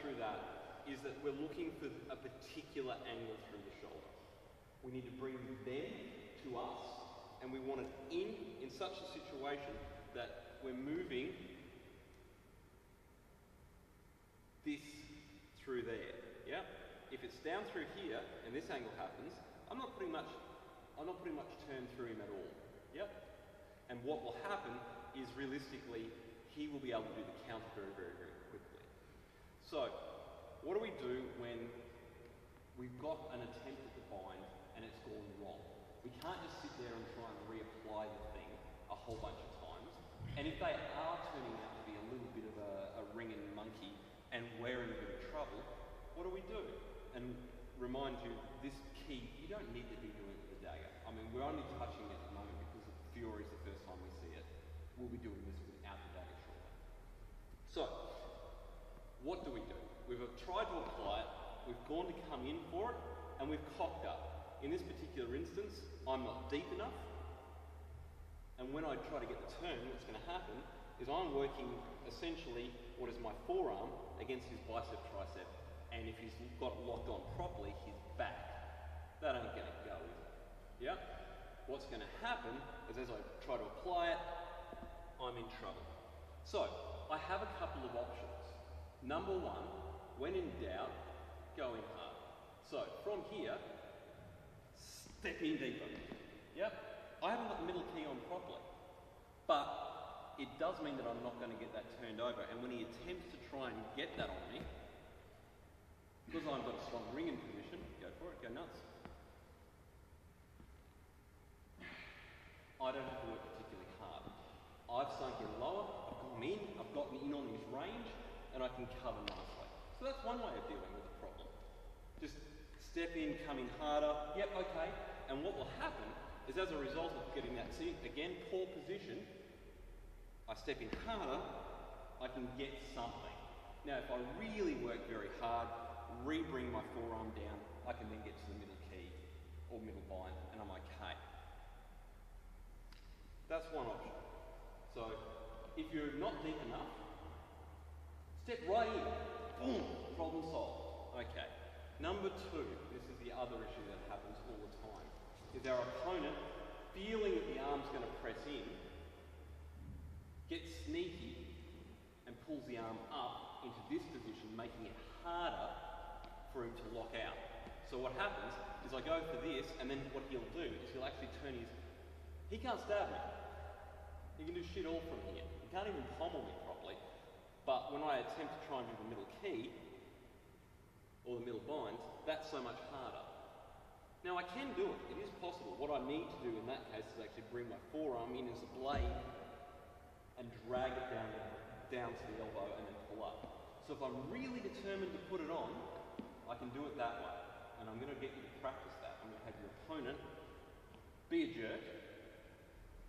through that is that we're looking for a particular angle through the shoulder. We need to bring them to us, and we want it in such a situation that we're moving this through there, yeah? If it's down through here, and this angle happens, I'm not putting much turn through him at all, yep? And what will happen is, realistically, he will be able to do the counter very, very, very quickly. So, what do we do when we've got an attempt at the bind and it's gone wrong? We can't just sit there and try and reapply the thing a whole bunch of times. And if they are turning out to be a little bit of a ringing monkey and we're in a bit of trouble, what do we do? And remind you, this key, you don't need to be doing it with the dagger. I mean, we're only touching it at the moment because of Fury is the first time we see it. We'll be doing this without the dagger shortly. So, what do? We've tried to apply it, we've gone to come in for it, and we've cocked up. In this particular instance, I'm not deep enough, and when I try to get the turn, what's going to happen is I'm working essentially what is my forearm against his bicep tricep, and if he's got it locked on properly, his back. That ain't going to go, is it? Yeah? What's going to happen is as I try to apply it, I'm in trouble. So, I have a couple of options. Number one, when in doubt, go in hard. So, from here, step in deeper. Yep. I haven't got the middle key on properly, but it does mean that I'm not going to get that turned over. And when he attempts to try and get that on me, because I've got a strong ring in position, go for it, go nuts. I don't have to work particularly hard. I've sunk in lower, I've gone in, I've gotten in on his range, and I can cover nicely. So that's one way of dealing with the problem. Just step in, come in harder, yep, okay. And what will happen is, as a result of getting that, see, again, poor position, I step in harder, I can get something. Now, if I really work very hard, re-bring my forearm down, I can then get to the middle key, or middle bind, and I'm okay. That's one option. So, if you're not deep enough, step right in, boom, problem solved. Okay. Number two, this is the other issue that happens all the time, is our opponent, feeling that the arm's going to press in, gets sneaky and pulls the arm up into this position, making it harder for him to lock out. So what happens is I go for this, and then what he'll do is he'll actually turn his... He can't stab me. He can do shit all from here. He can't even pommel me properly. But when I attempt to try and do the middle key, or the middle binds, that's so much harder. Now I can do it. It is possible. What I need to do in that case is actually bring my forearm in as a blade and drag it down to the elbow and then pull up. So if I'm really determined to put it on, I can do it that way. And I'm going to get you to practice that. I'm going to have your opponent be a jerk,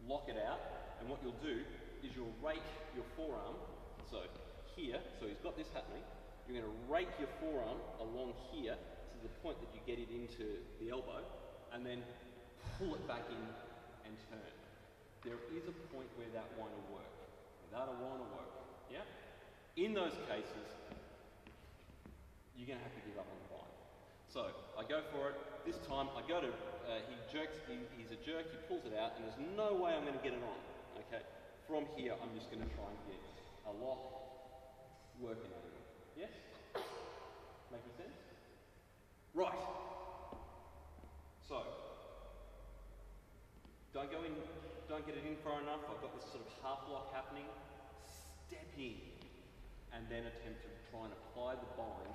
lock it out, and what you'll do is you'll rake your forearm, so here, so he's got this happening, you're going to rake your forearm along here to the point that you get it into the elbow, and then pull it back in and turn. There is a point where that won't work. That won't work, yeah? In those cases, you're going to have to give up on the bind. So, I go for it. This time, I go to, he jerks, he's a jerk, he pulls it out, and there's no way I'm going to get it on, okay? From here, I'm just going to try and get a lock working at it. Yes? Making sense? Right. So, don't go in, don't get it in far enough. I've got this sort of half lock happening. Step in, and then attempt to try and apply the bind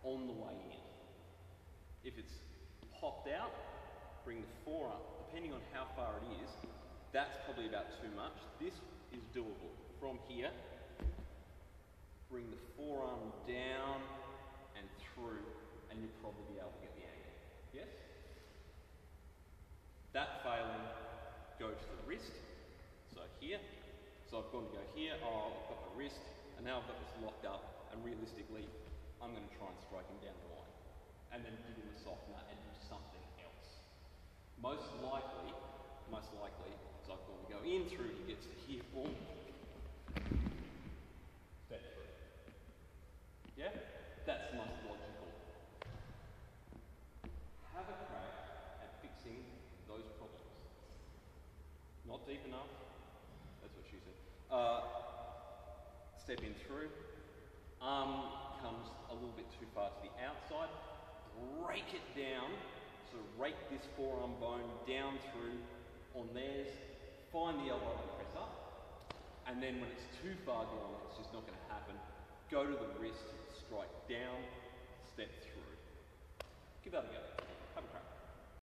on the way in. If it's popped out, bring the forearm, depending on how far it is, that's probably about too much. This is doable. From here, bring the forearm down and through, and you'll probably be able to get the angle. Yes? That failing, go to the wrist. So here. So I've gone to go here, oh, I've got my wrist, and now I've got this locked up, and realistically, I'm going to try and strike him down the line. And then give him a soft nut and do something else. Most likely, so I've gone to go in through, he gets to here, boom. Step through. Yeah? not deep enough. That's what she said. Step in through. Arm comes a little bit too far to the outside. Break it down. So rake this forearm bone down through on theirs. Find the elbow and press up. And then when it's too far down, it's just not going to happen. Go to the wrist, strike down, step through. Give that a go.